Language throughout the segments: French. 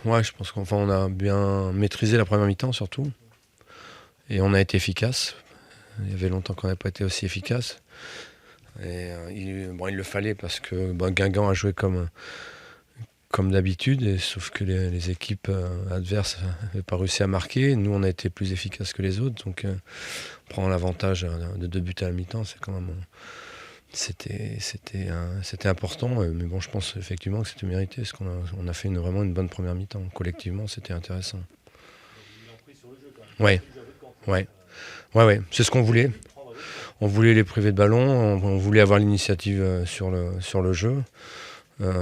Ouais, je pense qu'on a bien maîtrisé la première mi-temps surtout. Et on a été efficace. Il y avait longtemps qu'on n'avait pas été aussi efficace. Et il le fallait parce que Guingamp a joué comme d'habitude, sauf que les équipes adverses n'avaient pas réussi à marquer. Nous, on a été plus efficaces que les autres. Donc, prendre l'avantage de 2 buts à la mi-temps, c'est quand même. C'était important. Mais bon, je pense effectivement que c'était mérité. Parce qu'on a fait vraiment une bonne première mi-temps. Collectivement, c'était intéressant. Ouais, ouais. Ouais, c'est ce qu'on voulait. On voulait les priver de ballon, on voulait avoir l'initiative sur le jeu.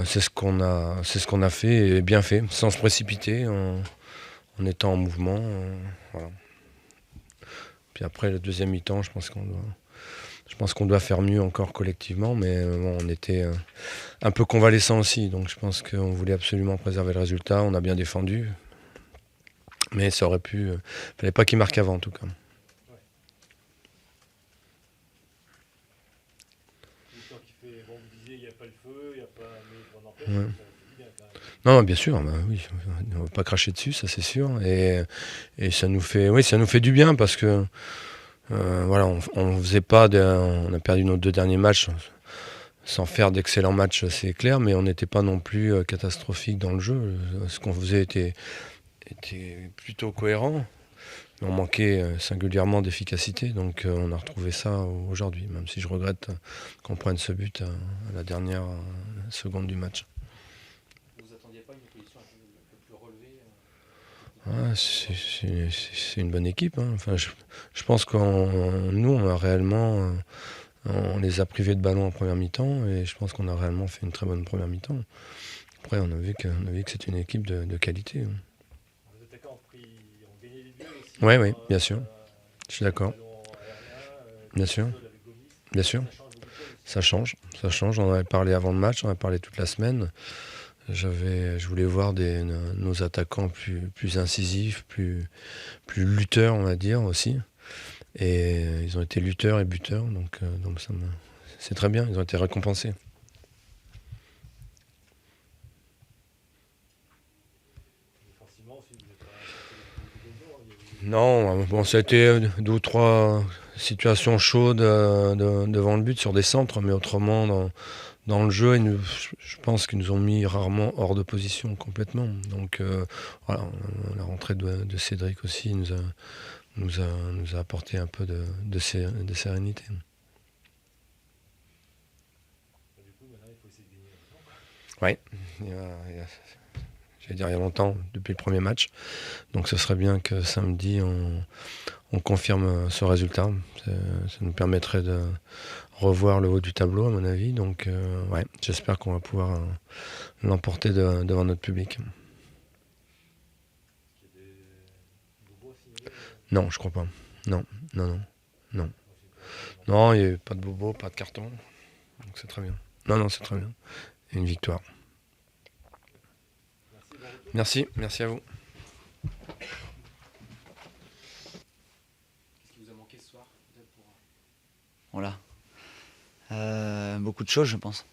C'est ce qu'on a fait et bien fait, sans se précipiter, en étant en mouvement. Voilà. Puis après, le deuxième mi-temps, je pense qu'on doit faire mieux encore collectivement, mais bon, on était un peu convalescent aussi, donc je pense qu'on voulait absolument préserver le résultat. On a bien défendu, mais ça aurait pu. Fallait pas qu'il marque avant, en tout cas. Ouais. Non, bien sûr, oui, on ne va pas cracher dessus, ça c'est sûr. Et ça nous fait du bien parce que voilà, on faisait pas on a perdu nos 2 derniers matchs sans faire d'excellents matchs, c'est clair, mais on n'était pas non plus catastrophique dans le jeu. Ce qu'on faisait était plutôt cohérent. On manquait singulièrement d'efficacité, donc on a retrouvé ça aujourd'hui, même si je regrette qu'on prenne ce but à la dernière seconde du match. Ouais, c'est une bonne équipe. Hein. Enfin, je pense nous, on a réellement. On les a privés de ballon en première mi-temps et je pense qu'on a réellement fait une très bonne première mi-temps. Après, on a vu que c'est une équipe de qualité. Hein. Oui, bien sûr. Je suis d'accord. Bien sûr. Bien sûr. Ça change. On en avait parlé avant le match, on en avait parlé toute la semaine. Je voulais voir nos attaquants plus incisifs, plus lutteurs, on va dire aussi. Et ils ont été lutteurs et buteurs, donc c'est très bien, ils ont été récompensés. Non, bon, ça a été 2 ou 3 situations chaudes devant le but sur des centres, mais autrement, dans le jeu, je pense qu'ils nous ont mis rarement hors de position complètement. Donc voilà, la rentrée de Cédric aussi nous a apporté un peu de sérénité. Oui, j'allais dire il y a longtemps, depuis le premier match. Donc ce serait bien que samedi, on confirme ce résultat. Ça nous permettrait de revoir le haut du tableau, à mon avis. Donc ouais, j'espère qu'on va pouvoir l'emporter devant notre public. Non, je crois pas. Non. Non, il n'y a pas de bobo, pas de carton. Donc c'est très bien. Non, c'est très bien. Et une victoire. Merci à vous. Voilà. Beaucoup de choses, je pense.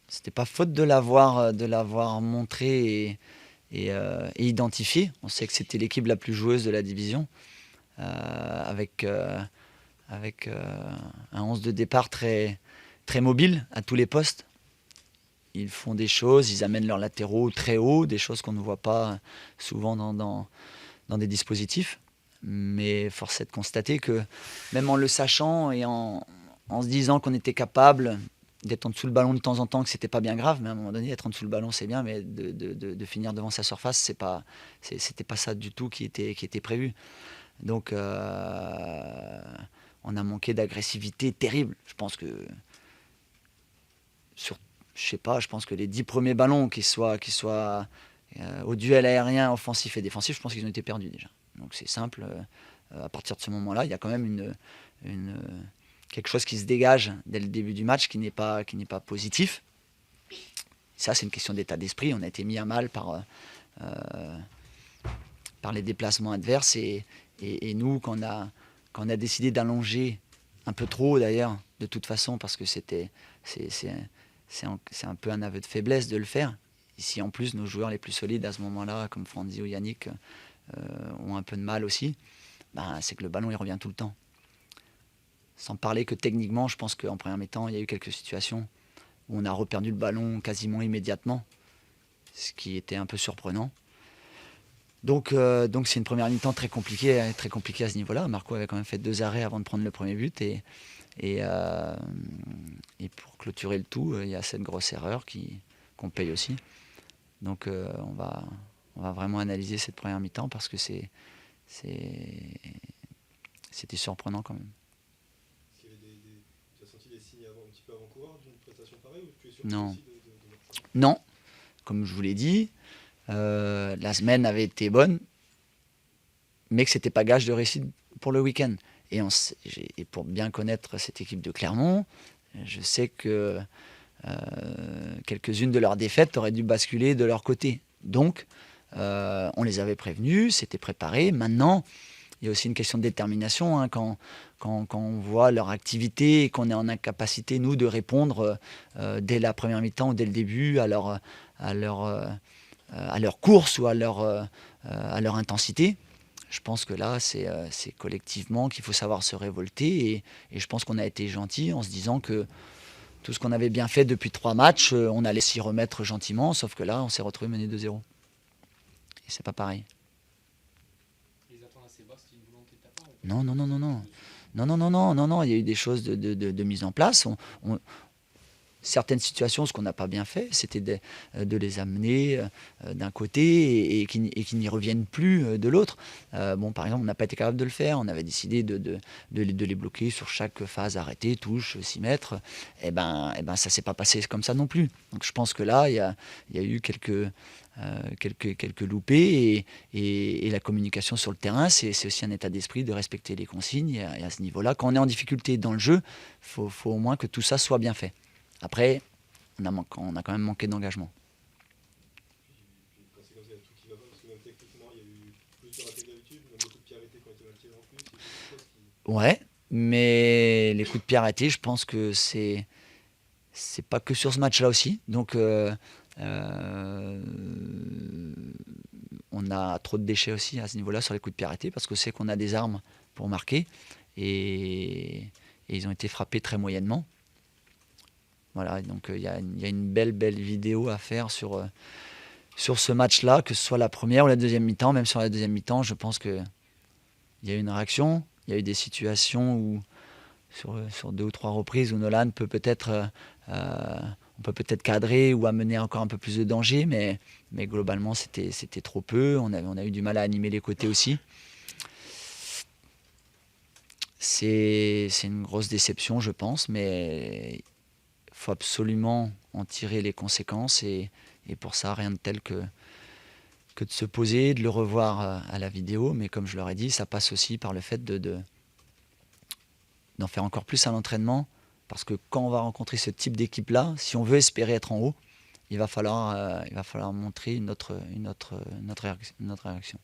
C'était pas faute de l'avoir montré et identifié. On sait que c'était l'équipe la plus joueuse de la division, avec un 11 de départ très, très mobile à tous les postes. Ils font des choses, ils amènent leurs latéraux très haut, des choses qu'on ne voit pas souvent dans des dispositifs. Mais force est de constater que même en le sachant et en se disant qu'on était capable d'être en dessous le ballon de temps en temps, que c'était pas bien grave, mais à un moment donné, être en dessous le ballon, c'est bien, mais de finir devant sa surface, c'était pas ça du tout qui était prévu. Donc, on a manqué d'agressivité terrible. Je pense que je pense que les 10 premiers ballons, qu'ils soient au duel aérien, offensif et défensif, je pense qu'ils ont été perdus déjà. Donc c'est simple. À partir de ce moment-là, il y a quand même quelque chose qui se dégage dès le début du match qui n'est pas positif. Ça, c'est une question d'état d'esprit. On a été mis à mal par les déplacements adverses et nous, quand on a décidé d'allonger un peu trop d'ailleurs, de toute façon, parce que c'est un peu un aveu de faiblesse de le faire. Et si en plus nos joueurs les plus solides à ce moment-là, comme Franzi ou Yannick, ont un peu de mal aussi, ben, c'est que le ballon il revient tout le temps. Sans parler que techniquement, je pense qu'en première mi-temps, il y a eu quelques situations où on a reperdu le ballon quasiment immédiatement, ce qui était un peu surprenant. Donc c'est une première mi-temps très compliquée à ce niveau-là. Marco avait quand même fait 2 arrêts avant de prendre le premier but et pour clôturer le tout, il y a cette grosse erreur qu'on paye aussi. Donc on va vraiment analyser cette première mi-temps parce que c'était surprenant quand même. Tu as senti des signes un petit peu avant-coureurs d'une prestation pareille ou tu es surpris Non. aussi de... Non, comme je vous l'ai dit, la semaine avait été bonne, mais que c'était pas gage de réussite pour le week-end. Et pour bien connaître cette équipe de Clermont, je sais que quelques-unes de leurs défaites auraient dû basculer de leur côté. Donc, on les avait prévenus, c'était préparé. Maintenant, il y a aussi une question de détermination. Hein, quand on voit leur activité et qu'on est en incapacité, nous, de répondre dès la première mi-temps ou dès le début à leur course ou à leur intensité, je pense que là, c'est collectivement qu'il faut savoir se révolter. Et je pense qu'on a été gentil en se disant que tout ce qu'on avait bien fait depuis 3 matchs, on allait s'y remettre gentiment. Sauf que là, on s'est retrouvé mené 2-0. Et c'est pas pareil. Les attentes assez basses, c'est une volonté de ta part? Non. Il y a eu des choses de mise en place. Certaines situations, ce qu'on n'a pas bien fait, c'était de les amener d'un côté et qui n'y reviennent plus de l'autre. Par exemple, on n'a pas été capable de le faire. On avait décidé de les bloquer sur chaque phase arrêtée, touche, 6 mètres. Et ben, ça s'est pas passé comme ça non plus. Donc je pense que là, il y a eu quelques loupés et la communication sur le terrain, c'est aussi un état d'esprit de respecter les consignes. Et à ce niveau-là, quand on est en difficulté dans le jeu, faut au moins que tout ça soit bien fait. Après, on a quand même manqué d'engagement. Puis quand c'est comme ça, il y a tout qui va pas, parce que même techniquement, il y a eu plus de ratés que d'habitude, même les coups de pied arrêtés qui ont été mal tirés en plus. Il y a quelque chose qui... Ouais, mais les coups de pied arrêtés, je pense que c'est pas que sur ce match-là aussi. Donc, on a trop de déchets aussi à ce niveau-là sur les coups de pied arrêtés, parce que c'est qu'on a des armes pour marquer et ils ont été frappés très moyennement. Voilà, donc il y a une belle vidéo à faire sur ce match-là, que ce soit la première ou la deuxième mi-temps. Même sur la deuxième mi-temps, je pense qu'il y a eu une réaction. Il y a eu des situations où, sur 2 ou 3 reprises, où Nolan peut peut-être cadrer ou amener encore un peu plus de danger, mais globalement, c'était trop peu. On a eu du mal à animer les côtés aussi. C'est une grosse déception, je pense, mais il faut absolument en tirer les conséquences et pour ça, rien de tel que de se poser, de le revoir à la vidéo. Mais comme je leur ai dit, ça passe aussi par le fait d'en faire encore plus à l'entraînement, parce que quand on va rencontrer ce type d'équipe-là, si on veut espérer être en haut, il va falloir montrer une autre réaction.